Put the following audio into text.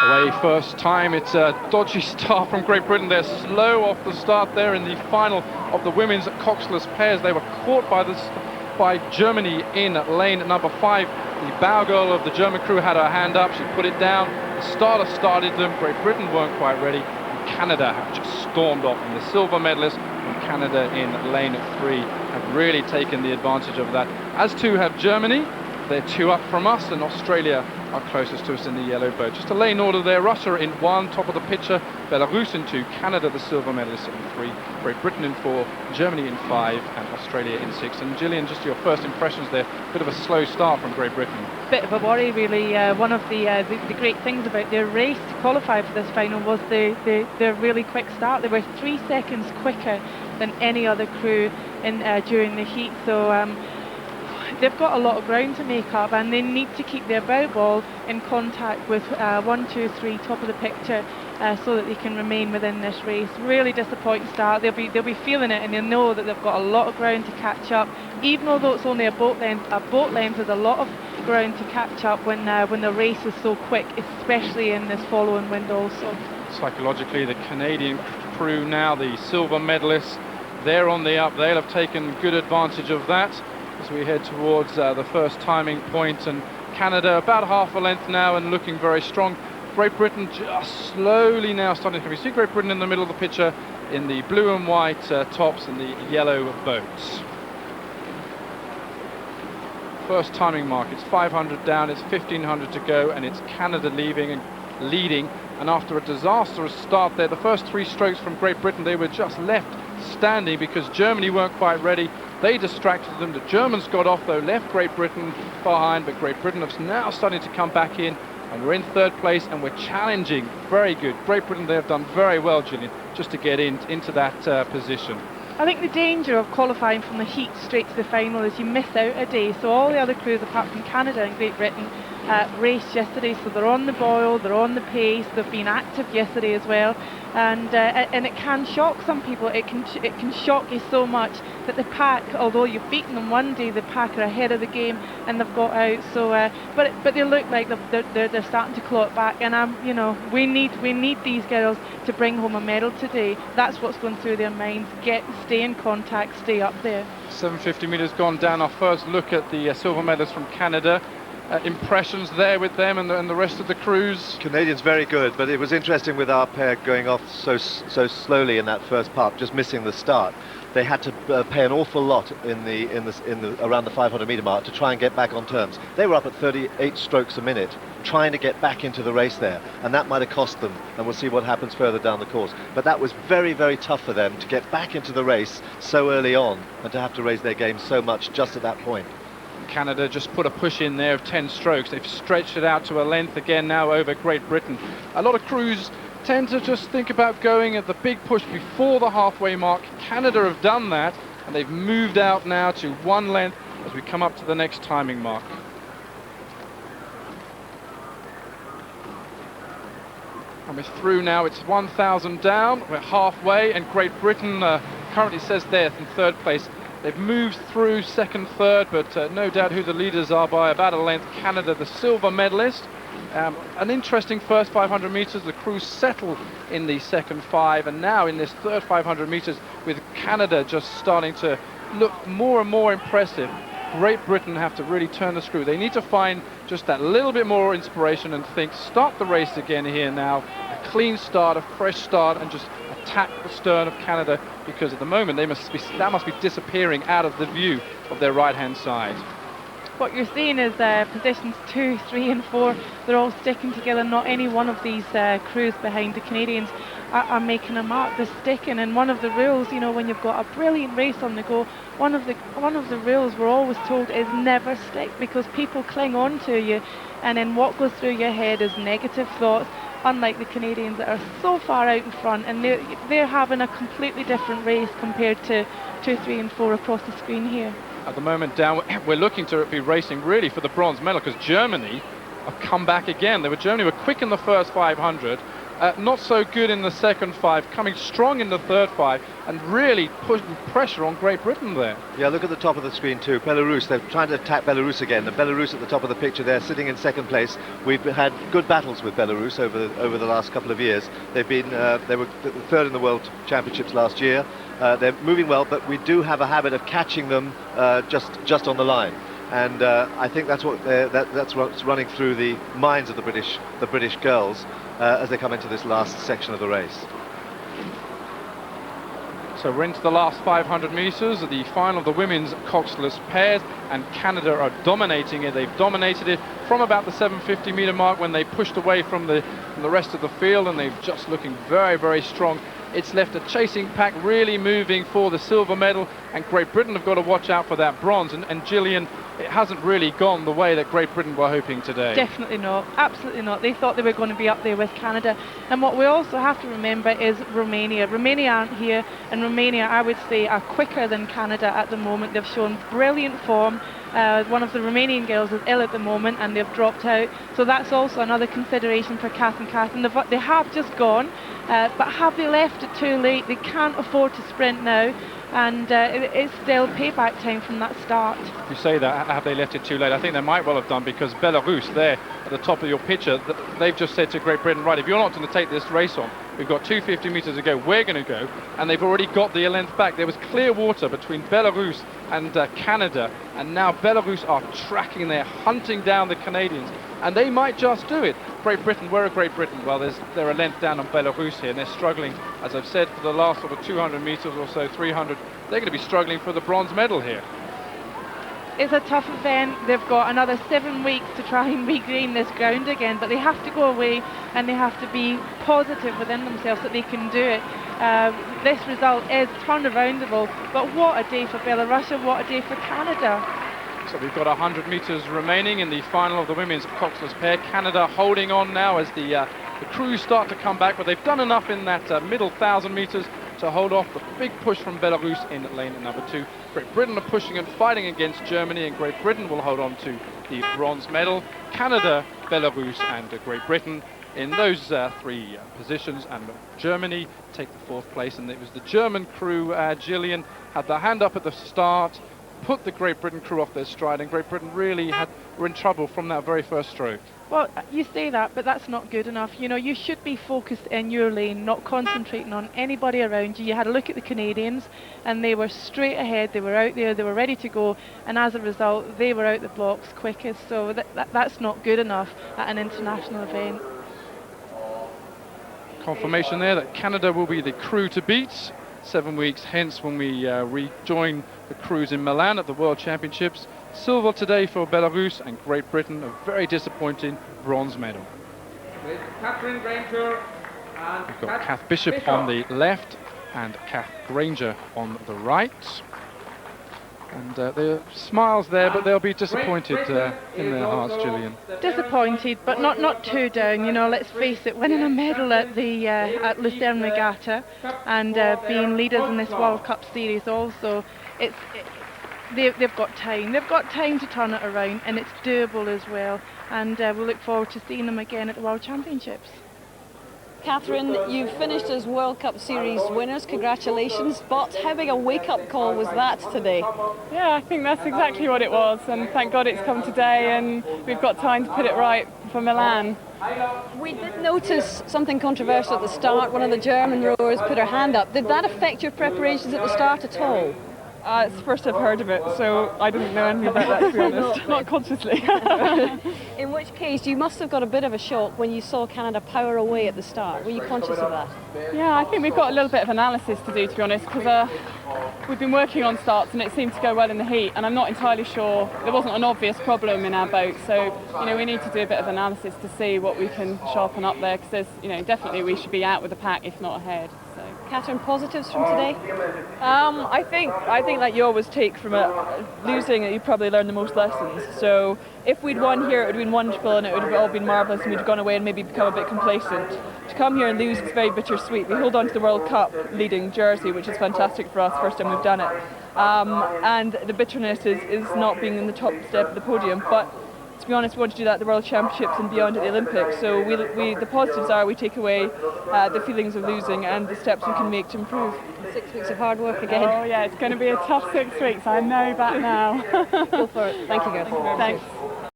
Away first time. It's a dodgy start from Great Britain. They're slow off the start there in the final of the women's coxless pairs. They were caught by Germany in lane number 5. The bow girl of the German crew had her hand up. She put it down. The starter started them. Great Britain weren't quite ready. And Canada have just stormed off. And the silver medalist from Canada in lane 3 have really taken the advantage of that. As too have Germany. They're 2 up from us, and Australia are closest to us in the yellow boat. Just a lane order there. Russia in 1, top of the picture. Belarus in 2, Canada the silver medalist in 3, Great Britain in 4, Germany in 5, and Australia in 6. And Gillian, just your first impressions there. Bit of a slow start from Great Britain. Bit of a worry, really. One of the great things about their race to qualify for this final was their really quick start. They were 3 seconds quicker than any other crew during the heat. So. They've got a lot of ground to make up, and they need to keep their bow ball in contact with 1, 2, 3, top of the picture, so that they can remain within this race. Really disappointing start. They'll be feeling it, and they'll know that they've got a lot of ground to catch up. Even although it's only a boat length is a lot of ground to catch up when the race is so quick, especially in this following wind also. Psychologically, the Canadian crew now, the silver medalists, they're on the up. They'll have taken good advantage of that as we head towards the first timing point, and Canada about half a length now and looking very strong. Great Britain just slowly now starting to come. You see Great Britain in the middle of the picture in the blue and white tops and the yellow boats. First timing mark, it's 500 down, it's 1500 to go, and it's Canada leading. And after a disastrous start there, the first 3 strokes from Great Britain, they were just left standing because Germany weren't quite ready. They distracted them. The Germans got off though, left Great Britain behind, but Great Britain is now starting to come back in, and we're in 3rd place and we're challenging. Very good. Great Britain, they have done very well, Gillian, just to get into that position. I think the danger of qualifying from the heat straight to the final is you miss out a day. So all the other crews apart from Canada and Great Britain raced yesterday, so they're on the boil, they're on the pace, they've been active yesterday as well, and it can shock some people. It can shock you so much that the pack, although you've beaten them one day, the pack are ahead of the game and they've got out. So but they look like they're starting to claw it back, and we need these girls to bring home a medal today. That's what's going through their minds. Stay in contact, stay up there. 750 metres gone down. Our first look at the silver medalists from Canada. Impressions there with them and the rest of the crews. Canadians very good, but it was interesting with our pair going off so slowly in that first part, just missing the start. They had to pay an awful lot in the around the 500 metre mark to try and get back on terms. They were up at 38 strokes a minute, trying to get back into the race there, and that might have cost them, and we'll see what happens further down the course. But that was very, very tough for them to get back into the race so early on and to have to raise their game so much just at that point. Canada just put a push in there of 10 strokes. They've stretched it out to a length again now over Great Britain. A lot of crews tend to just think about going at the big push before the halfway mark. Canada have done that, and they've moved out now to 1 length as we come up to the next timing mark. And we're through now. It's 1,000 down. We're halfway, and Great Britain currently says they're in 3rd place. They've moved through 2nd, 3rd, but no doubt who the leaders are by about a length. Canada, the silver medalist. An interesting first 500 metres. The crews settle in the second 5, and now in this third 500 metres with Canada just starting to look more and more impressive. Great Britain have to really turn the screw. They need to find just that little bit more inspiration and think, start the race again here now. A clean start, a fresh start, and just attack the stern of Canada, because at the moment that must be disappearing out of the view of their right-hand side. What you're seeing is positions 2, 3 and 4, they're all sticking together. Not any one of these crews behind the Canadians are making a mark. They're sticking, and one of the rules, when you've got a brilliant race on the go, one of the rules we're always told is never stick, because people cling on to you, and then what goes through your head is negative thoughts, unlike the Canadians that are so far out in front, and they're having a completely different race compared to 2, 3 and 4 across the screen here. At the moment down, we're looking to be racing really for the bronze medal, because Germany have come back again. Germany were quick in the first 500. not so good in the second 5, coming strong in the third 5, and really putting pressure on Great Britain there. Yeah, look at the top of the screen too. Belarus, they're trying to attack Belarus again. And Belarus at the top of the picture there, sitting in second place. We've had good battles with Belarus over the last couple of years. They've been they were third in the World Championships last year. They're moving well, but we do have a habit of catching them just on the line. And I think that's what's running through the minds of the British girls as they come into this last section of the race. So we're into the last 500 metres, the final of the women's coxless pairs, and Canada are dominating it. They've dominated it from about the 750 metre mark when they pushed away from the rest of the field, and they've just looking very, very strong. It's left a chasing pack really moving for the silver medal, and Great Britain have got to watch out for that bronze. And Gillian, it hasn't really gone the way that Great Britain were hoping today. Definitely not, absolutely not. They thought they were going to be up there with Canada. And what we also have to remember is Romania. Romania aren't here, and Romania, I would say, are quicker than Canada at the moment. They've shown brilliant form. One of the Romanian girls is ill at the moment and they've dropped out, so that's also another consideration for Kath and Catherine. They have just gone, but have they left it too late? They can't afford to sprint now, and it's still payback time from that start. You say that, have they left it too late? I think they might well have done, because Belarus there at the top of your picture, they've just said to Great Britain, right, if you're not going to take this race on, we've got 250 metres to go, we're going to go, and they've already got the length back. There was clear water between Belarus and Canada, and now Belarus are tracking there, hunting down the Canadians, and they might just do it. Great Britain, where are Great Britain? Well, they're a length down on Belarus here, and they're struggling, as I've said, for the last sort of 200 metres or so, 300. They're going to be struggling for the bronze medal here. It's a tough event. They've got another 7 weeks to try and regain this ground again, but they have to go away and they have to be positive within themselves that they can do it. This result is turnaroundable, but what a day for Belarus, what a day for Canada. So we've got 100 metres remaining in the final of the women's coxless pair. Canada holding on now as the crews start to come back, but they've done enough in that middle 1,000 metres to hold off the big push from Belarus in lane number 2. Great Britain are pushing and fighting against Germany, and Great Britain will hold on to the bronze medal. Canada, Belarus and Great Britain in those 3 positions, and Germany take the 4th place. And it was the German crew, Gillian, had their hand up at the start, put the Great Britain crew off their stride, and Great Britain really were in trouble from that very first stroke. Well, you say that, but that's not good enough. You know, you should be focused in your lane, not concentrating on anybody around you. You had a look at the Canadians, and they were straight ahead. They were out there, they were ready to go, and as a result, they were out the blocks quickest. So that's not good enough at an international event. Confirmation there that Canada will be the crew to beat 7 weeks hence when we rejoin the crews in Milan at the World Championships. Silver today for Belarus, and Great Britain a very disappointing bronze medal. With Catherine Granger and We've got Kath Bishop on the left and Kath Granger on the right. And there are smiles there, but they'll be disappointed in their hearts, Gillian. Disappointed, but not too down. You know, let's face it, winning a medal at the at Lucerne regatta and being leaders in this World Cup series also, they've got time. They've got time to turn it around, and it's doable as well. And we'll look forward to seeing them again at the World Championships. Catherine, you've finished as World Cup Series winners, congratulations, but how big a wake-up call was that today? Yeah, I think that's exactly what it was, and thank God it's come today and we've got time to put it right for Milan. We did notice something controversial at the start. One of the German rowers put her hand up. Did that affect your preparations at the start at all? It's the first I've heard of it, so I didn't know anything about that, to be honest, not consciously. In which case, you must have got a bit of a shock when you saw Canada power away at the start. Were you conscious of that? Yeah, I think we've got a little bit of analysis to do, to be honest, because we've been working on starts and it seemed to go well in the heat, and I'm not entirely sure, there wasn't an obvious problem in our boat, so we need to do a bit of analysis to see what we can sharpen up there, because there's, definitely we should be out with the pack, if not ahead. So. Catherine, positives from today? I think like you always take from it, losing you probably learn the most lessons. So if we'd won here, it would have been wonderful and it would have all been marvellous, and we'd have gone away and maybe become a bit complacent. To come here and lose, it's very bittersweet. We hold on to the World Cup leading jersey, which is fantastic for us, first time we've done it. And the bitterness is not being in the top step of the podium. But to be honest, we want to do that at the World Championships and beyond at the Olympics. So the positives are we take away the feelings of losing and the steps we can make to improve. 6 weeks of hard work again. Oh yeah, it's going to be a tough 6 weeks. I know that now. Go for it. Thank you, girls. Thanks.